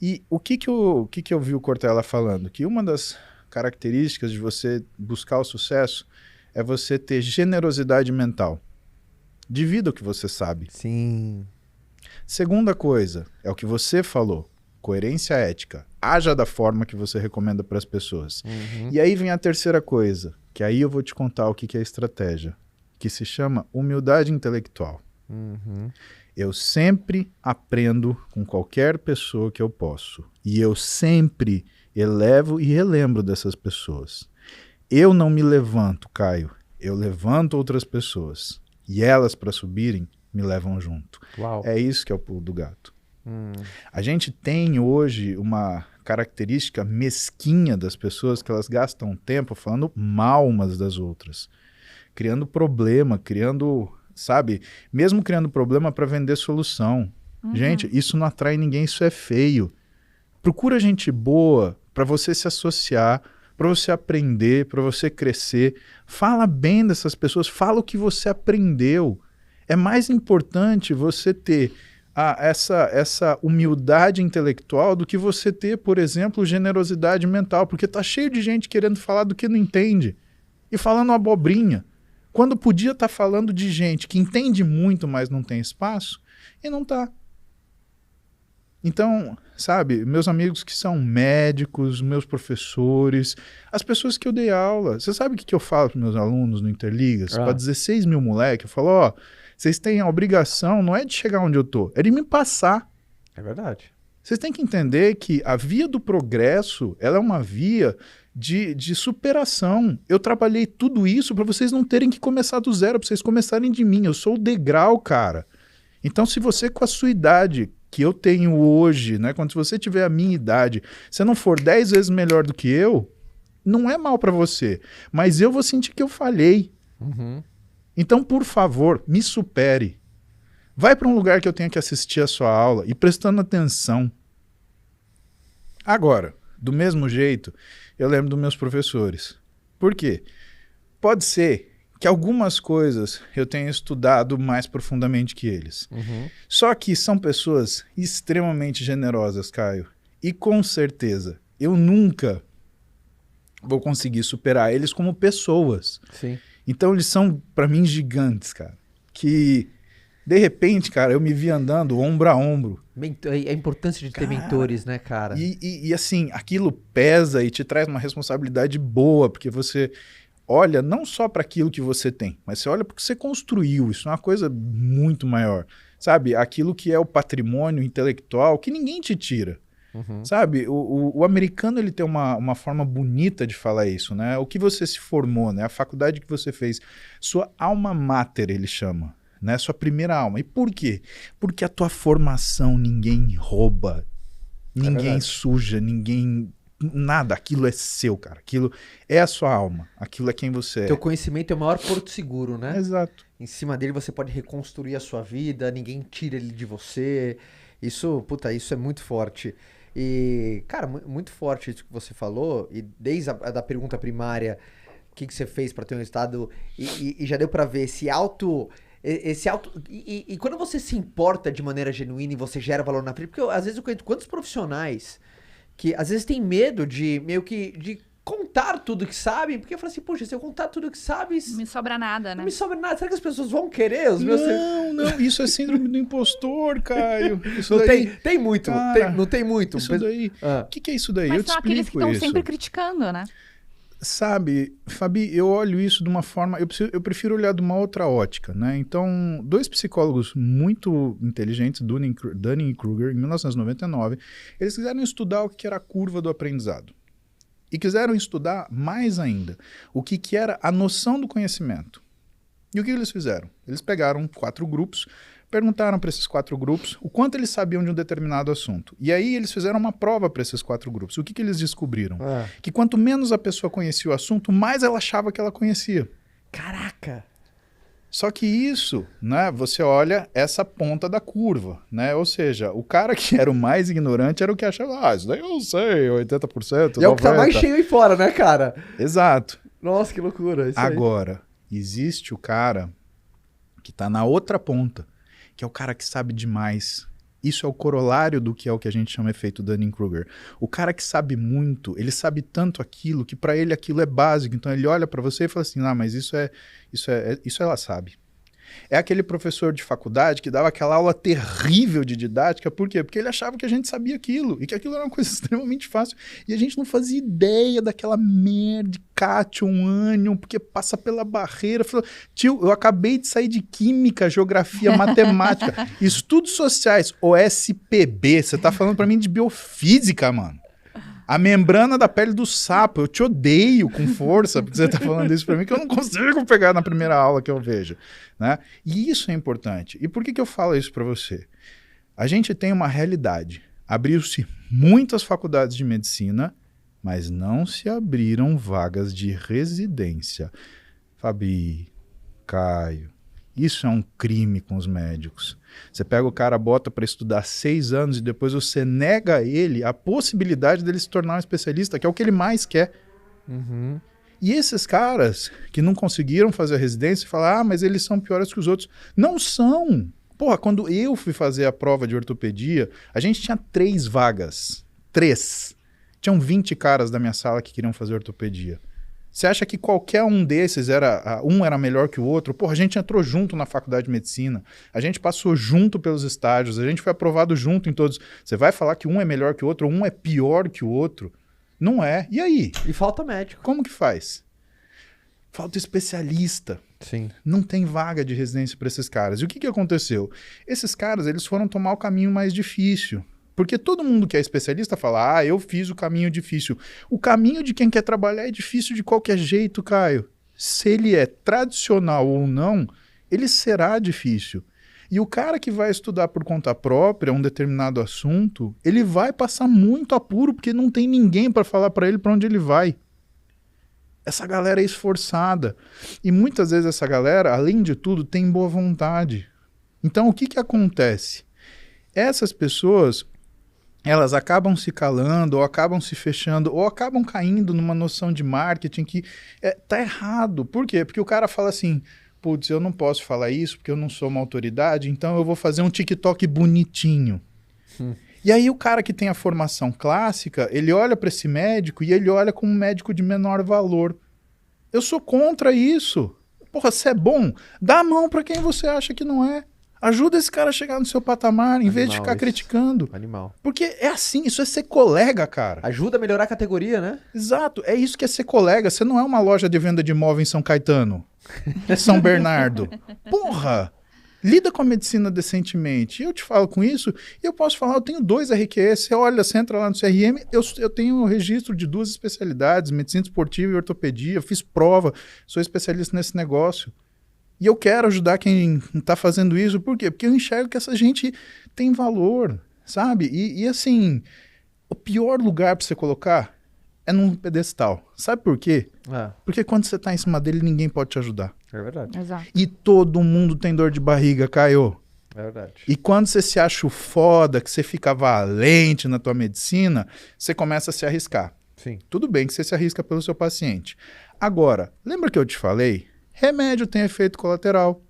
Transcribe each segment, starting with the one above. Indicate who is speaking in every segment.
Speaker 1: E o que que eu vi o Cortella falando? Que uma das características de você buscar o sucesso é você ter generosidade mental. Divida o que você sabe.
Speaker 2: Sim.
Speaker 1: Segunda coisa, é o que você falou, coerência ética. Haja da forma que você recomenda para as pessoas.
Speaker 2: Uhum.
Speaker 1: E aí vem a terceira coisa, que aí eu vou te contar o que que é estratégia, que se chama humildade intelectual.
Speaker 2: Uhum.
Speaker 1: Eu sempre aprendo com qualquer pessoa que eu posso. E eu sempre elevo e relembro dessas pessoas. Eu não me levanto, Caio. Eu levanto outras pessoas. E elas, para subirem, me levam junto.
Speaker 2: Uau.
Speaker 1: É isso que é o pulo do gato.
Speaker 2: Hum.
Speaker 1: A gente tem hoje uma característica mesquinha das pessoas que elas gastam tempo falando mal umas das outras. Criando problema, criando, sabe? Mesmo criando problema para vender solução. Gente, isso não atrai ninguém, isso é feio. Procura gente boa para você se associar, para você aprender, para você crescer. Fala bem dessas pessoas, fala o que você aprendeu. É mais importante você ter essa humildade intelectual do que você ter, por exemplo, generosidade mental, porque tá cheio de gente querendo falar do que não entende e falando abobrinha, quando podia estar falando de gente que entende muito, mas não tem espaço, e não tá. Então, sabe, meus amigos que são médicos, meus professores, as pessoas que eu dei aula, você sabe o que eu falo para meus alunos no Interligas? Para 16 mil moleques, eu falo, ó, vocês têm a obrigação, não é de chegar onde eu tô, é de me passar.
Speaker 2: É verdade.
Speaker 1: Vocês têm que entender que a via do progresso, ela é uma via de superação. Eu trabalhei tudo isso para vocês não terem que começar do zero, para vocês começarem de mim. Eu sou o degrau, cara. Então, se você com a sua idade que eu tenho hoje, né, quando você tiver a minha idade, você não for 10 vezes melhor do que eu, não é mal para você. Mas eu vou sentir que eu falhei.
Speaker 2: Uhum.
Speaker 1: Então, por favor, me supere. Vai para um lugar que eu tenha que assistir a sua aula e prestando atenção. Agora, do mesmo jeito, eu lembro dos meus professores. Por quê? Pode ser que algumas coisas eu tenha estudado mais profundamente que eles.
Speaker 2: Uhum.
Speaker 1: Só que são pessoas extremamente generosas, Caio. E com certeza, eu nunca vou conseguir superar eles como pessoas.
Speaker 2: Sim.
Speaker 1: Então eles são, para mim, gigantes, cara. Que, de repente, cara, eu me vi andando ombro a ombro.
Speaker 2: A importância de ter mentores, né, cara?
Speaker 1: E assim, aquilo pesa e te traz uma responsabilidade boa, porque você olha não só para aquilo que você tem, mas você olha porque você construiu. Isso é uma coisa muito maior. Sabe? Aquilo que é o patrimônio intelectual que ninguém te tira.
Speaker 2: Uhum.
Speaker 1: Sabe? O americano ele tem uma forma bonita de falar isso, né? O que você se formou, né? A faculdade que você fez. Sua alma mater, ele chama. Né? Sua primeira alma. E por quê? Porque a tua formação ninguém rouba. Ninguém suja, ninguém... Nada, aquilo é seu, cara. Aquilo é a sua alma. Aquilo é quem você é.
Speaker 2: Teu conhecimento é o maior porto seguro, né?
Speaker 1: Exato.
Speaker 2: Em cima dele você pode reconstruir a sua vida, ninguém tira ele de você. Isso, puta, isso é muito forte. E, cara, muito forte isso que você falou. E desde a da pergunta primária, o que você fez para ter um estado... E já deu para ver esse auto... E quando você se importa de maneira genuína e você gera valor na vida... Porque às vezes eu conheço quantos profissionais que às vezes tem medo de meio que... de contar tudo que sabem, porque eu falo assim, poxa, se eu contar tudo que sabes...
Speaker 3: Não me sobra nada, né?
Speaker 2: Não me sobra nada. Será que as pessoas vão querer os meus...
Speaker 1: Não, isso é síndrome do impostor, Caio. Isso
Speaker 2: Não
Speaker 1: daí,
Speaker 2: tem muito,
Speaker 1: cara,
Speaker 2: não tem muito.
Speaker 1: Isso daí. O que é isso daí?
Speaker 3: Mas
Speaker 1: eu te
Speaker 3: são aqueles que
Speaker 1: explico
Speaker 3: estão
Speaker 1: isso.
Speaker 3: sempre criticando, né?
Speaker 1: Sabe, Fabi, eu olho isso de uma forma... Eu prefiro olhar de uma outra ótica, né? Então, dois psicólogos muito inteligentes, Dunning e Kruger, em 1999, eles quiseram estudar o que era a curva do aprendizado. E quiseram estudar mais ainda o que era a noção do conhecimento. E o que eles fizeram? Eles pegaram 4 grupos, perguntaram para esses 4 grupos o quanto eles sabiam de um determinado assunto. E aí eles fizeram uma prova para esses 4 grupos. O que eles descobriram? Que quanto menos a pessoa conhecia o assunto, mais ela achava que ela conhecia.
Speaker 2: Caraca!
Speaker 1: Só que isso, né, você olha essa ponta da curva, né? Ou seja, o cara que era o mais ignorante era o que achava, isso daí eu sei, 80%, 90%.
Speaker 2: E é o que tá mais cheio aí fora, né, cara?
Speaker 1: Exato.
Speaker 2: Nossa, que loucura. Isso
Speaker 1: Agora, existe o cara que tá na outra ponta, que é o cara que sabe demais, Isso é o corolário do que é o que a gente chama efeito Dunning-Kruger. O cara que sabe muito, ele sabe tanto aquilo que para ele aquilo é básico. Então ele olha para você e fala assim, mas isso ela sabe. É aquele professor de faculdade que dava aquela aula terrível de didática. Por quê? Porque ele achava que a gente sabia aquilo e que aquilo era uma coisa extremamente fácil. E a gente não fazia ideia daquela merda de cátion, ânion, porque passa pela barreira. Falou, tio, eu acabei de sair de química, geografia, matemática, estudos sociais, OSPB. Você tá falando para mim de biofísica, mano. A membrana da pele do sapo, eu te odeio com força, porque você está falando isso para mim, que eu não consigo pegar na primeira aula que eu vejo. Né? E isso é importante. E por que eu falo isso para você? A gente tem uma realidade. Abriu-se muitas faculdades de medicina, mas não se abriram vagas de residência. Fabi, Caio, isso é um crime com os médicos. Você pega o cara, bota para estudar 6 anos e depois você nega a ele a possibilidade dele se tornar um especialista, que é o que ele mais quer.
Speaker 2: Uhum.
Speaker 1: E esses caras que não conseguiram fazer a residência falam, mas eles são piores que os outros. Não são. Porra, quando eu fui fazer a prova de ortopedia, a gente tinha 3 vagas. 3. Tinham 20 caras da minha sala que queriam fazer ortopedia. Você acha que qualquer um desses era melhor que o outro? Porra, a gente entrou junto na faculdade de medicina, a gente passou junto pelos estágios, a gente foi aprovado junto em todos. Você vai falar que um é melhor que o outro, um é pior que o outro? Não é. E aí?
Speaker 2: E falta médico.
Speaker 1: Como que faz? Falta especialista.
Speaker 2: Sim.
Speaker 1: Não tem vaga de residência para esses caras. E o que aconteceu? Esses caras, eles foram tomar o caminho mais difícil. Porque todo mundo que é especialista fala, eu fiz o caminho difícil. O caminho de quem quer trabalhar é difícil de qualquer jeito, Caio. Se ele é tradicional ou não, ele será difícil. E o cara que vai estudar por conta própria um determinado assunto, ele vai passar muito apuro, porque não tem ninguém para falar para ele para onde ele vai. Essa galera é esforçada. E muitas vezes essa galera, além de tudo, tem boa vontade. Então o que acontece? Essas pessoas, elas acabam se calando, ou acabam se fechando, ou acabam caindo numa noção de marketing que tá errado. Por quê? Porque o cara fala assim, putz, eu não posso falar isso porque eu não sou uma autoridade, então eu vou fazer um TikTok bonitinho. E aí o cara que tem a formação clássica, ele olha para esse médico e ele olha como um médico de menor valor. Eu sou contra isso. Porra, se é bom, dá a mão para quem você acha que não é. Ajuda esse cara a chegar no seu patamar, em vez de ficar criticando.
Speaker 2: Animal.
Speaker 1: Porque é assim, isso é ser colega, cara.
Speaker 2: Ajuda a melhorar a categoria, né?
Speaker 1: Exato, é isso que é ser colega. Você não é uma loja de venda de imóvel em São Caetano, São Bernardo. Porra, lida com a medicina decentemente. Eu te falo com isso e eu posso falar, eu tenho 2 RQs. Você olha, você entra lá no CRM, eu tenho um registro de 2 especialidades, medicina esportiva e ortopedia, fiz prova, sou especialista nesse negócio. E eu quero ajudar quem está fazendo isso. Por quê? Porque eu enxergo que essa gente tem valor, sabe? E assim, o pior lugar para você colocar é num pedestal. Sabe por quê? Porque quando você está em cima dele, ninguém pode te ajudar.
Speaker 2: É verdade.
Speaker 3: Exato.
Speaker 1: E todo mundo tem dor de barriga, Caio.
Speaker 2: É verdade.
Speaker 1: E quando você se acha foda, que você fica valente na tua medicina, você começa a se arriscar.
Speaker 2: Sim.
Speaker 1: Tudo bem que você se arrisca pelo seu paciente. Agora, lembra que eu te falei? Remédio tem efeito colateral.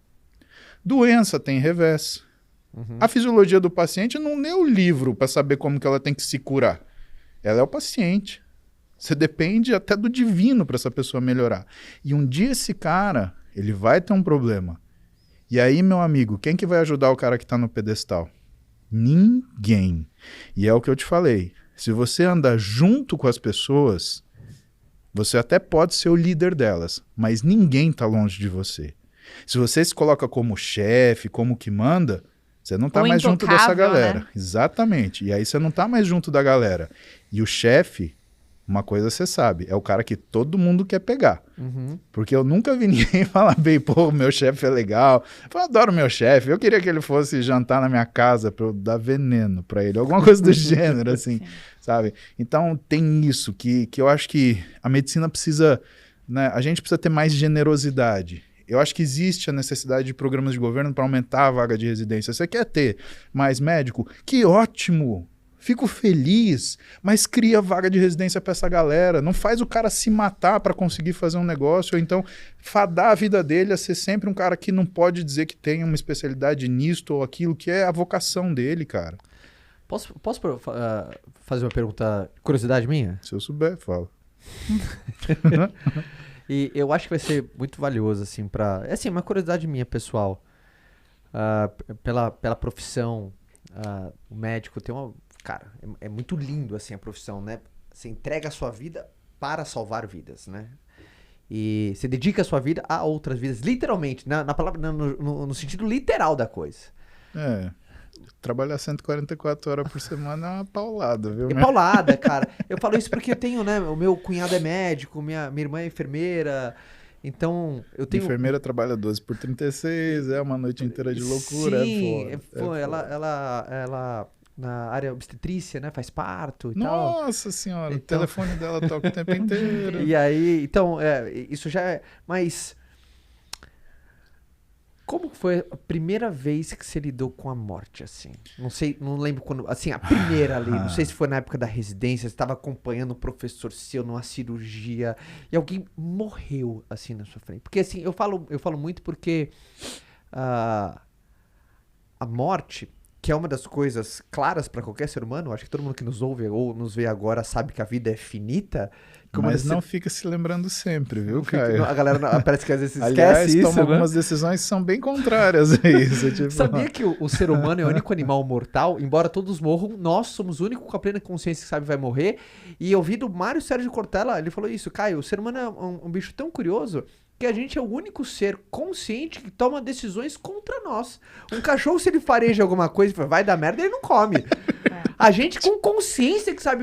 Speaker 1: Doença tem revés. A fisiologia do paciente não lê o livro para saber como que ela tem que se curar. Ela é o paciente. Você depende até do divino para essa pessoa melhorar. E um dia esse cara, ele vai ter um problema. E aí, meu amigo, quem que vai ajudar o cara que está no pedestal? Ninguém. E é o que eu te falei. Se você anda junto com as pessoas, você até pode ser o líder delas, mas ninguém está longe de você. Se você se coloca como chefe, como que manda, você não está mais junto dessa galera. Né? Exatamente. E aí você não está mais junto da galera. E o chefe, uma coisa você sabe, é o cara que todo mundo quer pegar. Porque eu nunca vi ninguém falar bem, pô, meu chefe é legal. Eu adoro meu chefe, eu queria que ele fosse jantar na minha casa para eu dar veneno para ele, alguma coisa do gênero, assim, sabe? Então tem isso, que eu acho que a medicina precisa, né, a gente precisa ter mais generosidade. Eu acho que existe a necessidade de programas de governo para aumentar a vaga de residência. Você quer ter mais médico? Que ótimo! Fico feliz, mas cria vaga de residência para essa galera. Não faz o cara se matar para conseguir fazer um negócio, ou então fadar a vida dele a ser sempre um cara que não pode dizer que tem uma especialidade nisto ou aquilo, que é a vocação dele, cara.
Speaker 2: Posso fazer uma pergunta, curiosidade minha?
Speaker 1: Se eu souber, fala.
Speaker 2: E eu acho que vai ser muito valioso, assim, pra... É assim, uma curiosidade minha, pessoal. Pela profissão, o médico tem uma... Cara, é muito lindo, assim, a profissão, né? Você entrega a sua vida para salvar vidas, né? E você dedica a sua vida a outras vidas, literalmente, na palavra, no sentido literal da coisa.
Speaker 1: Trabalhar 144 horas por semana é uma paulada, viu?
Speaker 2: É paulada, cara. Eu falo isso porque eu tenho, né? O meu cunhado é médico, minha irmã é enfermeira. Então, eu tenho...
Speaker 1: Enfermeira trabalha 12 por 36, é uma noite inteira de loucura.
Speaker 2: Sim,
Speaker 1: foda.
Speaker 2: Ela na área obstetrícia, né? Faz parto e tal.
Speaker 1: Nossa senhora, o telefone dela toca o tempo inteiro.
Speaker 2: E aí, então, isso já é... Mas... Como foi a primeira vez que você lidou com a morte, assim? Não sei, não lembro quando... Assim, a primeira ali, não sei se foi na época da residência, você estava acompanhando um professor seu numa cirurgia e alguém morreu, assim, na sua frente. Porque, assim, eu falo muito porque a morte, que é uma das coisas claras para qualquer ser humano, acho que todo mundo que nos ouve ou nos vê agora sabe que a vida é finita.
Speaker 1: Mas não fica se lembrando sempre, viu, Caio?
Speaker 2: A galera parece que às vezes esquece
Speaker 1: Aliás,
Speaker 2: isso,
Speaker 1: toma
Speaker 2: né?
Speaker 1: algumas decisões que são bem contrárias a isso. Tipo...
Speaker 2: Sabia que o ser humano é o único animal mortal? Embora todos morram, nós somos o único com a plena consciência que sabe que vai morrer. E eu vi do Mário Sérgio Cortella, ele falou isso. Caio, o ser humano é um bicho tão curioso que a gente é o único ser consciente que toma decisões contra nós. Um cachorro, se ele fareja alguma coisa e vai dar merda, ele não come. A gente com consciência que sabe